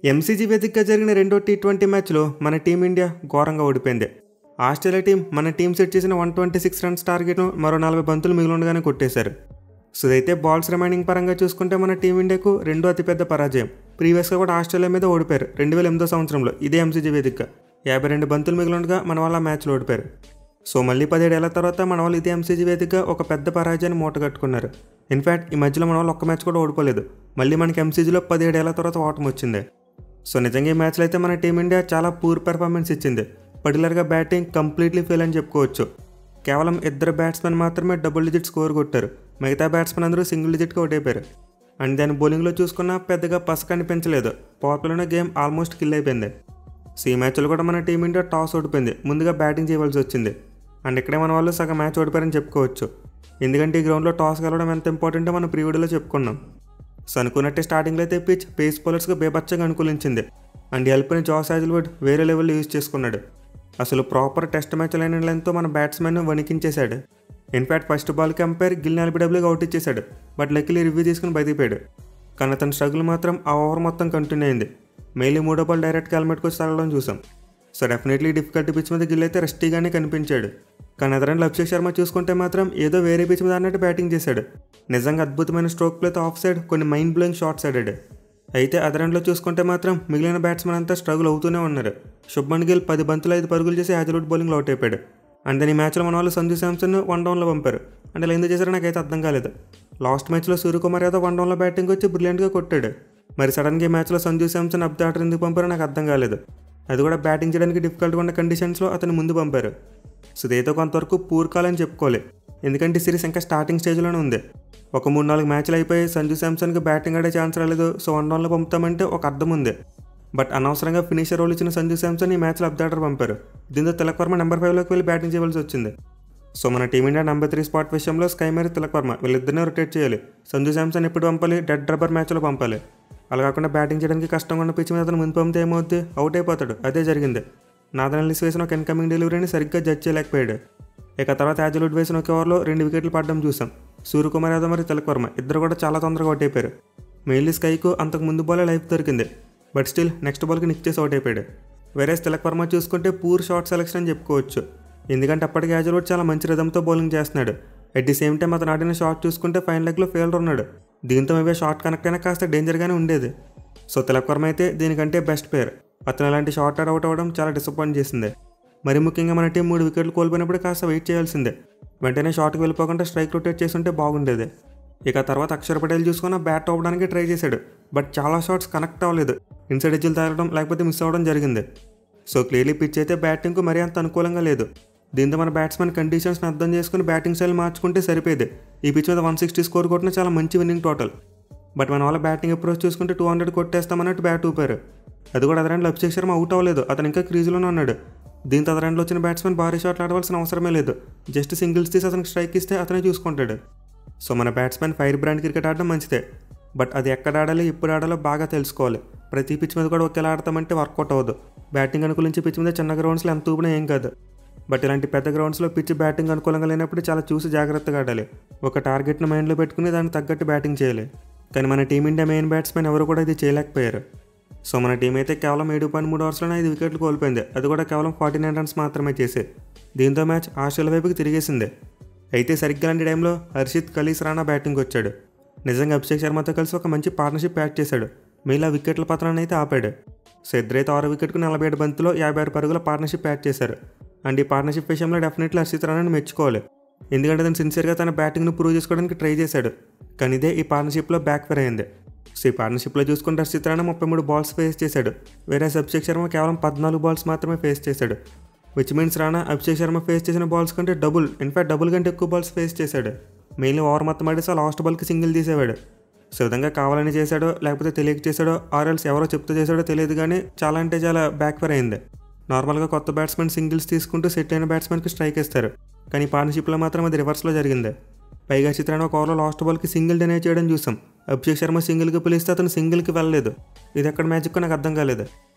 MCG వేదికగా జరిగిన రెండో టీ20 మ్యాచ్లో మన టీమిండియా ఘోరంగా ఓడిపోయింది. ఆస్ట్రేలియా టీం మన టీం సెట్ చేసిన 126 రన్స్ టార్గెట్ను మరో 40 బంతులు మిగిలిండగానే కొట్టేశారు. సో ఇదైతే బాల్స్ రిమైనింగ్ పరంగా చూసుకుంటే మన టీమిండియాకు రెండో అతిపెద్ద పరాజయం. ప్రీవియస్గా కూడా ఆస్ట్రేలియా మీద ఓడిపోయారు 2008 సంవత్సరంలో ఇదే ఎంసీజీ వేదికగా 52 బంతులు మిగిలిండగా మన వాళ్ళ మ్యాచ్లో ఓడిపోయారు. సో మళ్ళీ 17 ఏళ్ల తర్వాత మన వాళ్ళు ఇదే ఎంసీజీ వేదికగా ఒక పెద్ద పరాజయాన్ని మూటగట్టుకున్నారు. ఇన్ఫ్యాక్ట్ ఈ మధ్యలో మన వాళ్ళు ఒక్క మ్యాచ్ కూడా ఓడిపోలేదు. మళ్ళీ మనకి ఎంసీజీలో 17 ఏళ్ల తర్వాత ఓటమి వచ్చింది. సో నిజంగా ఈ మ్యాచ్లో అయితే మన టీమిండియా చాలా పూర్ పెర్ఫార్మెన్స్ ఇచ్చింది. పర్టికులర్గా బ్యాటింగ్ కంప్లీట్లీ ఫెయిల్ అని చెప్పుకోవచ్చు. కేవలం 2 బ్యాట్స్మెన్ మాత్రమే డబుల్ డిజిట్ స్కోర్ కొట్టారు. మిగతా బ్యాట్స్మెన్ అందరూ సింగిల్ డిజిట్గా అవుట్ అయిపోయారు. అండ్ దాని బౌలింగ్లో చూసుకున్నా పెద్దగా పస కనిపించలేదు. పవర్ ప్లేలోనే గేమ్ ఆల్మోస్ట్ కిల్ అయిపోయింది. సో ఈ మ్యాచ్లో కూడా మన టీమిండియా టాస్ ఓడిపోయింది. ముందుగా బ్యాటింగ్ చేయవలసి వచ్చింది. అండ్ ఇక్కడే మన వాళ్ళు సగం మ్యాచ్ ఓడిపోయారని చెప్పుకోవచ్చు. ఎందుకంటే ఈ గ్రౌండ్లో టాస్ గెలవడం ఎంత ఇంపార్టెంటో మనం ప్రీవిడియోలో చెప్పుకున్నాం. సో అనుకున్నట్టే స్టార్టింగ్లో అయితే పిచ్ పేస్ బౌలర్స్గా బేబచ్చగా అనుకూలించింది. అండ్ హెల్ప్ని జాస్ హాజల్వుడ్ వేరే లెవెల్లో యూజ్ చేసుకున్నాడు. అసలు ప్రాపర్ టెస్ట్ మ్యాచ్ లైన్ లెంత్తో మన బ్యాట్స్మెన్ వణికించేశాడు. ఇన్ఫ్యాక్ట్ ఫస్ట్ బాల్కి అంపైర్ గిల్ ఎల్బిడబ్ల్యూగా అవుట్ ఇచ్చేశాడు. బట్ లక్కీలీ రివ్యూ తీసుకుని బయటిపోయాడు. కానీ అతని స్ట్రగుల్ మాత్రం ఆ ఓవర్ మొత్తం కంటిన్యూ అయింది. మెయిన్లీ 3వ బాల్ డైరెక్ట్గా హెల్మెట్కి వచ్చి తగలడం చూసాం. సో డెఫినెట్లీ డిఫికల్టీ పిచ్ మీద గిల్ అయితే రెస్టీగానే కనిపించాడు. కానీ అదరంలో అభిషేక్ శర్మ చూసుకుంటే మాత్రం ఏదో వేరే పిచ్ మీద అన్నట్టు బ్యాటింగ్ చేశాడు. నిజంగా అద్భుతమైన స్ట్రోక్ ప్లేతో ఆఫ్ సైడ్ కొన్ని మైండ్ బ్లోయింగ్ షాట్స్ ఆడాడు. అయితే అదరంలో చూసుకుంటే మాత్రం మిగిలిన బ్యాట్స్మెన్ అంతా స్ట్రగుల్ అవుతూనే ఉన్నారు. శుభ్మన్ గిల్ 10 బంతులు 5 పరుగులు చేసి హాజల్వుడ్ బౌలింగ్లో అవుట్ అయిపోయాడు. అండ్ దాని ఈ మ్యాచ్లో మన వాళ్ళు సంజు శాంసన్ 1 డౌన్లో పంపారు. అంటే ఇలా ఎందుకు చేశారో నాకైతే అర్థం కాలేదు. లాస్ట్ మ్యాచ్లో సూర్యకుమార్ యాదవ్ 1 డౌన్లో బ్యాటింగ్ వచ్చి బ్రిలియంట్గా కొట్టాడు. మరి సడన్గా ఈ మ్యాచ్లో Sanju Samson up the order ఎందుకు పంపారో నాకు అర్థం కాలేదు. అది కూడా బ్యాటింగ్ చేయడానికి డిఫికల్ట్గా ఉన్న కండిషన్స్లో అతను ముందు పంపారు. సో ఇదైతే కొంతవరకు పూర్ కాల్ అని చెప్పుకోవాలి. ఎందుకంటే ఈ సిరీస్ ఇంకా స్టార్టింగ్ స్టేజ్లోనే ఉంది. ఒక 3-4 మ్యాచ్లు అయిపోయి సంజు శాంసన్కి బ్యాటింగ్ ఆడే ఛాన్స్ రాలేదు. సో 1 డౌన్లో పంపుతామంటే ఒక అర్థం ఉంది. బట్ అనవసరంగా ఫినిషర్ రోల్ ఇచ్చిన సంజు శాంసన్ ఈ మ్యాచ్లో అప్ ది ఆర్డర్ పంపారు. దీంతో తిలక్ వర్మ నెంబర్ 5లోకి వెళ్ళి బ్యాటింగ్ చేయవలసి వచ్చింది. సో మన టీమిండియా నెంబర్ 3 స్పాట్ విషయంలో స్కైమర్ తిలక్ వర్మ వీళ్ళిద్దరినీ రొటేట్ చేయాలి. సంజు శాంసన్ ఎప్పుడు పంపాలి? డెడ్ రబ్బర్ మ్యాచ్లో పంపాలి. అలా కాకుండా బ్యాటింగ్ చేయడానికి కష్టంగా ఉన్న పిచ్ మీద అతను ముందు పంపితే ఏమవుద్ది? అవుట్ అయిపోతాడు. అదే జరిగింది. నాథన్ ఎల్లిస్ వేసిన ఒక ఇన్కమింగ్ డెలివరీని సరిగ్గా జడ్జ్ చేయలేకపోయాడు. ఇక తర్వాత హాజల్వుడ్ వేసిన ఒక ఓవర్లో 2 వికెట్లు పడడం చూసాం. సూర్యకుమార్ యాదవ్ మరియు తిలక్ వర్మ ఇద్దరు కూడా చాలా తొందరగా అవుట్ అయిపోయారు. మెయిన్లీ స్కైకు అంతకు ముందు బాలే లైఫ్ దొరికింది. But still next Balki Nick చేసి అవుట్ అయిపోయాడు. వేరే తిలక్ వర్మ చూసుకుంటే పూర్ షార్ట్ సెలెక్షన్ అని చెప్పుకోవచ్చు. ఎందుకంటే అప్పటికి హాజల్వుడ్ చాలా మంచి రిథంతో బౌలింగ్ చేస్తున్నాడు. అట్ ది సేమ్ టైం అతను ఆడిన షాట్ చూసుకుంటే ఫైనల్ లెగ్లో ఫెయిల్డ్ ఉన్నాడు. దీంతో మేబీ షార్ట్ కనెక్ట్ అయినా కాస్త డేంజర్గానే ఉండేది. సో తిలక్ వర్మ అయితే దీనికంటే బెస్ట్ ప్లేయర్. అతను అలాంటి షార్ట్ అవుట్ అవ్వడం చాలా డిసప్పాయింట్ చేసింది. మరి ముఖ్యంగా మన టీం 3 వికెట్లు కోల్పోయినప్పుడు కాస్త వెయిట్ చేయాల్సిందే. వెంటనే షాట్కి వెళ్ళిపోకుండా స్ట్రైక్ రొటేట్ చేస్తుంటే బాగుండేది. ఇక తర్వాత అక్షర్ పటేల్ చూసుకున్న బ్యాట్ అవ్వడానికి ట్రై చేశాడు. బట్ చాలా షాట్స్ కనెక్ట్ అవ్వలేదు. ఇన్సైడ్ ఎడ్జ్లు తగలడం లేకపోతే మిస్ అవ్వడం జరిగింది. సో క్లియర్లీ పిచ్ అయితే బ్యాటింగ్కు మరీ అంత అనుకూలంగా లేదు. దీంతో మన బ్యాట్స్మెన్ కండిషన్స్ని అర్థం చేసుకుని బ్యాటింగ్ స్టైల్ మార్చుకుంటే సరిపోయేది. ఈ పిచ్ మీద 160 స్కోర్ కొట్టిన చాలా మంచి విన్నింగ్ టోటల్. బట్ మన వాళ్ళ బ్యాటింగ్ అప్రోచ్ చూసుకుంటే 200 కొట్టేస్తామన్నట్టు బ్యాట్ ఊపారు. అది కూడా అదరంలో అభిషేక్ శర్మ అవుట్ అవ్వలేదు. అతను ఇంకా క్రీజులోనే ఉన్నాడు. దీంతో అదరంలో వచ్చిన బ్యాట్స్మెన్ భారీ షాట్లు ఆడవలసిన అవసరమే లేదు. జస్ట్ సింగిల్స్ తీసి అతనికి స్ట్రైక్ ఇస్తే అతనే చూసుకుంటాడు. సో మన బ్యాట్స్మెన్ ఫైర్ బ్రాండ్ క్రికెట్ ఆడడం మంచిదే. బట్ అది ఎక్కడ ఆడాలి, ఎప్పుడు ఆడాలో బాగా తెలుసుకోవాలి. ప్రతి పిచ్ మీద కూడా ఒకేలా ఆడతామంటే వర్కౌట్ అవ్వదు. బ్యాటింగ్ అనుకూలించే పిచ్ మీద చిన్న గ్రౌండ్స్లో ఎంత ఊపినా ఏం కాదు. బట్ ఇలాంటి పెద్ద గ్రౌండ్స్లో పిచ్ బ్యాటింగ్ అనుకూలంగా లేనప్పుడు చాలా చూసి జాగ్రత్తగా ఆడాలి. ఒక టార్గెట్ను మైండ్లో పెట్టుకుని దానికి తగ్గట్టు బ్యాటింగ్ చేయాలి. కానీ మన టీమిండియా మెయిన్ బ్యాట్స్మెన్ ఎవరు కూడా ఇది చేయలేకపోయారు. సో మన టీం అయితే కేవలం 7.3 ఓవర్స్లోనే 5 వికెట్లు కోల్పోయింది. అది కూడా కేవలం 49 రన్స్ మాత్రమే చేసి. దీంతో మ్యాచ్ ఆస్ట్రేలియా వైపుకి తిరిగేసింది. అయితే సరిగ్గా లాంటి టైంలో హర్షిత్ ఖలీస్ రాణా బ్యాటింగ్ వచ్చాడు. నిజంగా అభిషేక్ శర్మతో కలిసి ఒక మంచి పార్ట్నర్షిప్ యాడ్ చేశాడు. మిగిలిన వికెట్ల పతనాన్ని అయితే ఆపాడు. సో ఇద్దరైతే 6 వికెట్కు 47 బంతులో 56 పరుగుల పార్ట్నర్షిప్ యాడ్ చేశారు. అండ్ ఈ పార్ట్నర్షిప్ విషయంలో డెఫినెట్లీ హర్షిత్ రాణాని మెచ్చుకోవాలి. ఎందుకంటే అతను సిన్సియర్గా తన బ్యాటింగ్ను ప్రూవ్ చేసుకోవడానికి ట్రై చేశాడు. కానీ ఇదే ఈ పార్ట్నర్షిప్లో బ్యాక్ ఫైర్ అయింది. సో ఈ పార్ట్నర్షిప్లో చూసుకుంటే హర్షిత్ రాణా 33 బాల్స్ ఫేస్ చేశాడు. వేరే అభిషేక్ శర్మ కేవలం 14 బాల్స్ మాత్రమే ఫేస్ చేశాడు. Which means Rana Abhishek Sharma face చేసిన బాల్స్ కంటే డబుల్ కంటే ఎక్కువ బాల్స్ ఫేస్ చేశాడు. మెయిన్లీ ఓవర్ మొత్తం ఆడేసి లాస్ట్ బాల్కి సింగిల్ తీసేవాడు. సో విధంగా కావాలని చేశాడో లేకపోతే తెలియక చేశాడో ఆర్ఎల్స్ ఎవరో చెప్తూ చేశాడో తెలియదు, కానీ చాలా అంటే చాలా బ్యాక్ ఫైర్ అయింది. నార్మల్గా కొత్త బ్యాట్స్మెన్ సింగిల్స్ తీసుకుంటూ సెట్ అయిన బ్యాట్స్మెన్కి స్ట్రైక్ ఇస్తారు. కానీ పార్ట్నర్షిప్లో మాత్రం అది రివర్స్లో జరిగింది. పైగా చిత్రాన్ని ఒక ఓవర్లో లాస్ట్ బాల్కి సింగిల్ డినై చేయడం చూసాం. అభిషేక్ శర్మ సింగిల్కి పిలిస్తే అతను సింగిల్కి వెళ్ళలేదు. ఇది ఎక్కడ మ్యాజిక్ నాకు అర్థం కాలేదు.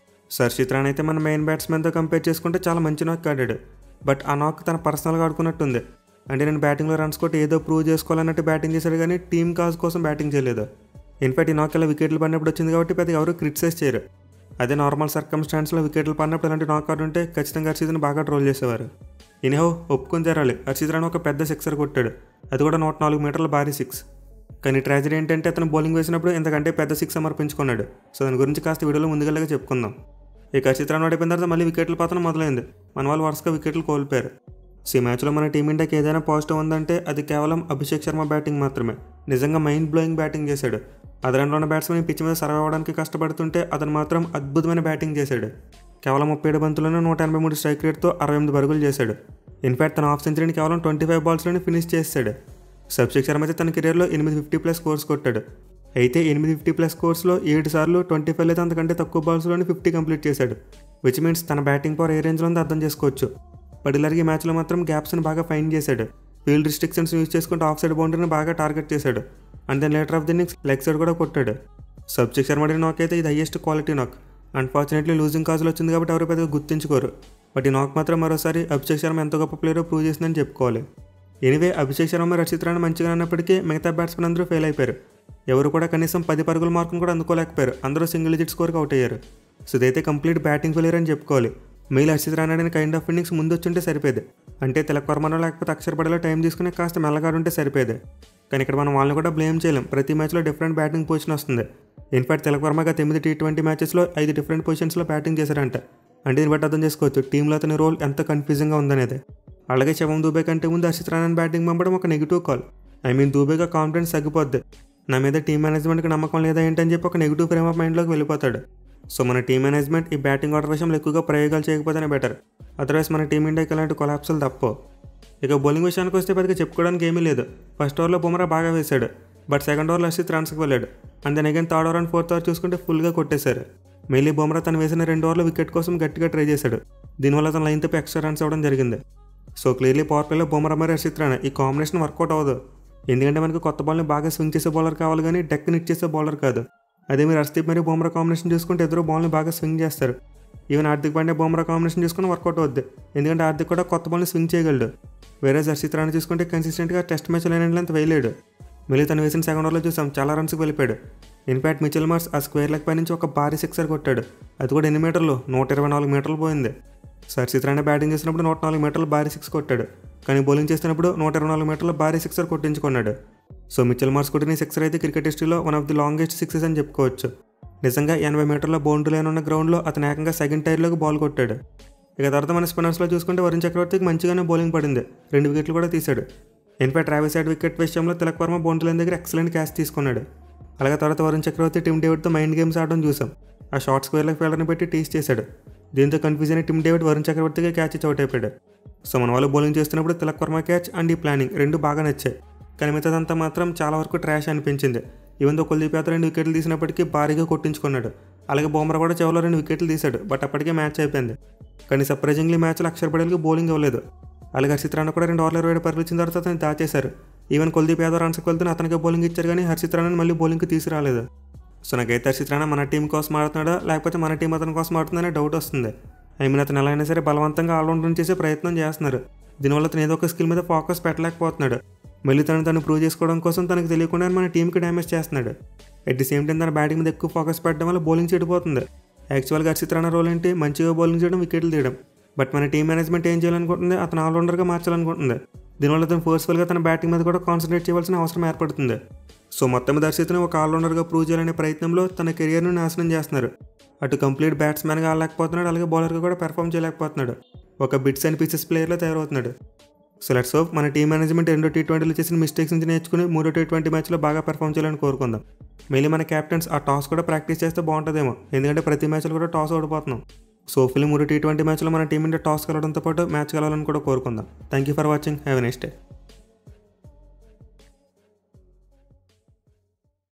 హర్షిత్ రాణా అయితే మన మెయిన్ బ్యాట్స్మెన్తో కంపేర్ చేసుకుంటే చాలా మంచి నాక్ ఆడాడు. బట్ ఆ నాక్ తన పర్సనల్గా ఆడుకున్నట్టుంది. అంటే నేను బ్యాటింగ్లో రన్స్ కొట్టి ఏదో ప్రూవ్ చేసుకోవాలన్నట్టు బ్యాటింగ్ చేశాడు, కానీ టీమ్ కాజ్ కోసం బ్యాటింగ్ చేయలేదు. ఇన్ఫాక్ట్ ఈ నాక్ ఇలా వికెట్లు పడినప్పుడు వచ్చింది కాబట్టి పెద్దగా ఎవరు క్రిటిసైజ్ చేయరు. అదే నార్మల్ సర్కమ్స్టాన్స్లో వికెట్లు పడినప్పుడు ఇలాంటి నాకౌట్ ఉంటే ఖచ్చితంగా హర్షిత్ని బాగా ట్రోల్ చేసేవారు. ఇనిహో ఒప్పుకొని తీరాలి, హర్షిత్ రాణా ఒక పెద్ద సిక్సర్ కొట్టాడు, అది కూడా 104 మీటర్ల భారీ 6. కానీ ట్రాజడీ ఏంటంటే అతను బౌలింగ్ వేసినప్పుడు ఇంతకంటే పెద్ద 6 సమర్పించుకున్నాడు. సో దాని గురించి కాస్త వీడియోలో ముందుగా చెప్పుకుందాం. ఇక హర్షిత్ రాణా ఓడిపోయిన తర్వాత మళ్ళీ వికెట్ల పతనం మొదలైంది. మన వాళ్ళు వరుసగా వికెట్లు కోల్పోయారు. సో ఈ మ్యాచ్లో మన టీమిండియాకి ఏదైనా పాజిటివ్ ఉందంటే అది కేవలం అభిషేక్ శర్మ బ్యాటింగ్ మాత్రమే. నిజంగా మైండ్ బ్లోయింగ్ బ్యాటింగ్ చేశాడు. అదనంలో ఉన్న బ్యాట్స్మెన్ పిచ్ మీద సర్వ్ అవ్వడానికి కష్టపడుతుంటే అతను మాత్రం అద్భుతమైన బ్యాటింగ్ చేశాడు. కేవలం 37 బంతుల్లోనే 183 స్ట్రైక్ రేట్తో 68 పరుగులు చేశాడు. ఇన్ఫాక్ట్ తన హాఫ్ సెంచరీని కేవలం 25 బాల్స్లోనే ఫినిష్ చేశాడు. అభిషేక్ శర్మ అయితే తన కెరీర్లో 8 50+ స్కోర్స్ కొట్టాడు. అయితే 8 50+ స్కోర్స్లో 7 సార్లు 25 లేదా అంతకంటే తక్కువ బాల్స్లోనే 50 కంప్లీట్ చేశాడు. విచ్ మీన్స్ తన బ్యాటింగ్ పవర్ ఏ రేంజ్లో ఉందో అర్థం చేసుకోవచ్చు. పర్టికులర్గా ఈ మ్యాచ్లో మాత్రం గ్యాప్స్ని బాగా ఫైండ్ చేశాడు. ఫీల్డ్ రిస్ట్రిక్షన్స్ యూజ్ చేసుకుంటూ ఆఫ్ సైడ్ బౌండరీని బాగా టార్గెట్ చేశాడు. And then later of the innings leg side కూడా కొట్టాడు. అభిషేక్ శర్మ నాక్ అయితే ఇది highest quality knock. Unfortunately losing కాజ్లో వచ్చింది కాబట్టి ఎవరు పెద్దగా గుర్తించుకోరు. బట్ ఈ నాక్ మాత్రం మరోసారి అభిషేక్ శర్మ ఎంత గొప్ప ప్లేయరో ప్రూవ్ చేసిందని చెప్పుకోవాలి. ఎనీవే అభిషేక్ శర్మ హర్షిత్ రాణా మంచిగా ఉన్నప్పటికీ మిగతా బ్యాట్స్మెన్ అందరూ ఫెయిల్ అయిపోయారు. ఎవరు కూడా కనీసం 10 పరుగుల మార్కును కూడా అందుకోలేకపోయారు. అందరూ సింగిల్ డిజిట్ స్కోర్కి అవుట్ అయ్యారు. సో ఇదైతే కంప్లీట్ బ్యాటింగ్ ఫెయిలియర్ అని చెప్పుకోవాలి. మెయిల్ హర్షిత్ రాణా అనే కైండ్ ఆఫ్ ఇన్నింగ్స్ ముందు వచ్చుంటే సరిపోయేది. అంటే తిలక్ వర్మనో లేకపోతే అక్షర్ పటేలో టైం తీసుకుని కాస్త మెల్లగా ఉంటే సరిపోయేది. కానీ ఇక్కడ మనం వాళ్ళని కూడా బ్లేమ్ చేయలేం. ప్రతి మ్యాచ్లో డిఫరెంట్ బ్యాటింగ్ పొజిషన్ వస్తుంది. ఇన్ఫాక్ట్ తిలక్ వర్మ గత 8 T20 మ్యాచెస్లో 5 డిఫరెంట్ పొజిషన్స్లో బ్యాటింగ్ చేశారంట. అంటే దీన్ని బట్టి అర్థం చేసుకోవచ్చు టీంలో అతని రోల్ ఎంత కన్ఫ్యూజింగ్గా ఉందనేది. అలాగే శవం దూబే కంటే ముందు హర్షిత్ రాణాని బ్యాటింగ్ పంపడం ఒక నెగిటివ్ కాల్. దూబేగా కాన్ఫిడెన్స్ తగ్గిపోద్ది. నా మీద టీం మేనేజ్మెంట్కి నమ్మకం లేదా ఏంటని చెప్పి ఒక నెగిటివ్ ఫ్రేమ్ ఆఫ్ మైండ్లోకి వెళ్ళిపోతాడు. సో మన టీం మేనేజ్మెంట్ ఈ బ్యాటింగ్ ఆర్డర్ విషయంలో ఎక్కువగా ప్రయోగాలు చేయకపోతేనే బెటర్. అదర్వైజ్ మన టీమిండియాకి ఇలాంటి కొలాప్సులు తప్పవు. ఇక బౌలింగ్ విషయానికి వస్తే పెద్దగా చెప్పుకోవడానికి ఏమీ లేదు. ఫస్ట్ ఓవర్లో బుమ్రా బాగా వేశాడు. బట్ సెకండ్ ఓవర్లో హర్షిత్ రన్స్కి వెళ్ళాడు. And then again third over and fourth over చూసుకుంటే ఫుల్గా కొట్టేశారు. మెయిలీ బుమ్రా తను వేసిన 2 ఓవర్లో వికెట్ కోసం గట్టిగా ట్రై చేశాడు. దీనివల్ల తన లైన్ తప్పి ఎక్స్ట్రా రన్స్ అవ్వడం జరిగింది. సో క్లియర్లీ పవర్ ప్లేలో బుమ్రా మరి హర్షిత్ రాణా ఈ కాంబినేషన్ వర్కౌట్ అవ్వదు. ఎందుకంటే మనకి కొత్త బాల్ని బాగా స్వింగ్ చేసే బౌలర్ కావాలి కానీ డెక్ని హిట్ చేసే బౌలర్ కాదు. అదే మీరు హర్షదీప్ మరియు బుమ్రా కాంబినేషన్ చూసుకుంటే ఎదురు బాల్ని బాగా స్వింగ్ చేస్తారు. ఈవెన్ హార్దిక్ పాండ్యా బుమ్రా కాంబినేషన్ చూసుకుని వర్కౌట్ అవుద్ది. ఎందుకంటే హార్దిక్ కూడా కొత్త బాల్ని స్వింగ్ చేయగలడు. వేరే హర్షిత్ రాణా చూసుకుంటే కన్సిస్టెంట్గా టెస్ట్ మ్యాచ్ లైన్ వేయలేడు. మళ్ళీ తను వేసిన సెకండ్ ఓవర్లో చూసాం చాలా రన్స్కి వెళ్ళిపోయాడు. ఇన్ఫాక్ట్ మిచెల్ మార్ష్ ఆ స్క్వేర్ లెగ్ పై నుంచి ఒక భారీ సిక్సర్ కొట్టాడు. అది కూడా ఎన్ని మీటర్లు 124 మీటర్లు పోయింది. హర్షిత్ రాణా బ్యాటింగ్ చేసినప్పుడు 104 మీటర్లు భారీ 6 కొట్టాడు. కానీ బౌలింగ్ చేస్తున్నప్పుడు 124 మీటర్ల భారీ సిక్సర్ కొట్టించుకున్నాడు. సో మిచెల్ మార్ష్ కొట్టిన సిక్సర్ అయితే క్రికెట్ హిస్టరీలో one of the longest sixes అని చెప్పుకోవచ్చు. నిజంగా 80 మీటర్ల బౌండరీ లైన్ ఉన్న గ్రౌండ్లో అతను ఏకంగా సెకండ్ టైర్లోకి బాల్ కొట్టాడు. ఇక తర్వాత మన స్పిన్నర్స్లో చూసుకుంటే వరుణ్ చక్రవర్తికి మంచిగానే బౌలింగ్ పడింది. 2 వికెట్లు కూడా తీశాడు. ఇన్ఫాక్ట్ ట్రావిస్ హెడ్ వికెట్ విషయంలో తిలక్ వర్మ బౌండరీ లైన్ దగ్గర ఎక్సలెంట్ క్యాచ్ తీసుకున్నాడు. అలాగే తర్వాత వరుణ్ చక్రవర్తి టిమ్ డేవిడ్తో మైండ్ గేమ్స్ ఆడడం చూసాం. ఆ షార్ట్ స్క్వేర్ లెగ్ ఫీల్డర్ని పెట్టి టీస్ చేశాడు. దీంతో కన్ఫ్యూజ్ అయిన టిమ్ డేవిడ్ వరుణ్ చక్రవర్తిగా క్యాచ్ ఇచ్చి అవుట్ అయిపోయాడు. సో మన వాళ్ళు బౌలింగ్ చేస్తున్నప్పుడు తిలక్ వర్మ క్యాచ్ అండ్ ఈ ప్లానింగ్ 2 బాగా నచ్చాయి. కానీ మిగతాదంతా మాత్రం చాలా వరకు ట్రాష్ అనిపించింది. ఈవెన్ దో కుల్దీప్ యాదవ్ 2 వికెట్లు తీసినప్పటికీ భారీగా కొట్టించుకున్నాడు. అలాగే బుమ్రా కూడా చివరిలో 2 వికెట్లు తీశాడు. బట్ అప్పటికే మ్యాచ్ అయిపోయింది. కానీ సర్ప్రైజింగ్లీ మ్యాచ్లో అక్షర్ పటేల్కి బౌలింగ్ ఇవ్వలేదు. అలాగే హర్షిత్ రాణా కూడా 2 ఓవర్ల 27 పరుగులు ఇచ్చిన తర్వాత అతను దాచేశారు. ఈవెన్ కుల్దీప్ యాదవ్ రన్స్కి వెళ్తే అతనికి బౌలింగ్ ఇచ్చారు కానీ హర్షిత్ రాణాని మళ్ళీ బౌలింగ్కి తీసుకురాలేదు. సో నాకైతే హర్షిత్ రాణా మన టీం కోసం ఆడుతున్నాడా లేకపోతే మన టీం అతని కోసం ఆడుతుందనే డౌట్ వస్తుంది. అతను ఎలా అయినా సరే బలవంతంగా ఆల్రౌండర్ చేసే ప్రయత్నం చేస్తున్నారు. దీనివల్ల అతను ఏదో ఒక స్కిల్ మీద ఫోకస్ పెట్టలేకపోతున్నాడు. మళ్ళీ తను ప్రూవ్ చేసుకోవడం కోసం తనకు తెలియకుండా మన టీంకి డ్యామేజ్ చేస్తున్నాడు. అట్ ది సేమ్ టైం తన బ్యాటింగ్ మీద ఎక్కువ ఫోకస్ పెట్టడం వల్ల బౌలింగ్ చెడిపోతుంది. యాక్చువల్గా హర్షిత్ రాణా రోల్ ఏంటి మంచిగా బౌలింగ్ చేయడం, వికెట్లు తీయడం. బట్ మన టీం మేనేజ్మెంట్ ఏం చేయాలనుకుంటుంది, అతను ఆల్రౌండర్గా మార్చాలనుకుంటుంది. దీనివల్ల అతను ఫోర్స్ఫుల్గా తన బ్యాటింగ్ మీద కూడా కాన్సన్ట్రేట్ చేయవలసిన అవసరం ఏర్పడుతుంది. సో మొత్తం మీద హర్షిత్ని ఒక ఆల్రౌండర్గా ప్రూవ్ చేయాలనే ప్రయత్నంలో తన కెరియర్ను నాశనం చేస్తున్నారు. అటు కంప్లీట్ బ్యాట్స్మెన్గా ఆడలేకపోతున్నాడు, అలాగే బౌలర్గా కూడా పెర్ఫామ్ చేయలేకపోతున్నాడు. ఒక బిట్స్ అండ్ పీసెస్ ప్లేయర్లో తయారవుతున్నాడు. సో లెట్స్ హోప్ మన టీం మేనేజ్మెంట్ 2 T20లో చేసిన మిస్టేక్స్ నుంచి నేర్చుకుని 3 T20 మ్యాచ్లో బాగా పెర్ఫామ్ చేయాలని కోరుకుందాం. మళ్ళీ మన క్యాప్టెన్స్ ఆ టాస్ కూడా ప్రాక్టీస్ చేస్తే బాగుంటుందేమో. ఎందుకంటే ప్రతి మ్యాచ్లో కూడా టాస్ ఓడిపోతున్నాం. సో ఫిల్మ్ 3 T20 మ్యాచ్లో మన టీం ఇండియా టాస్ గెలవడంతో పాటు మ్యాచ్ గెలవాలని కూడా కోరుకుందాం. Thank you for watching. Have a nice day.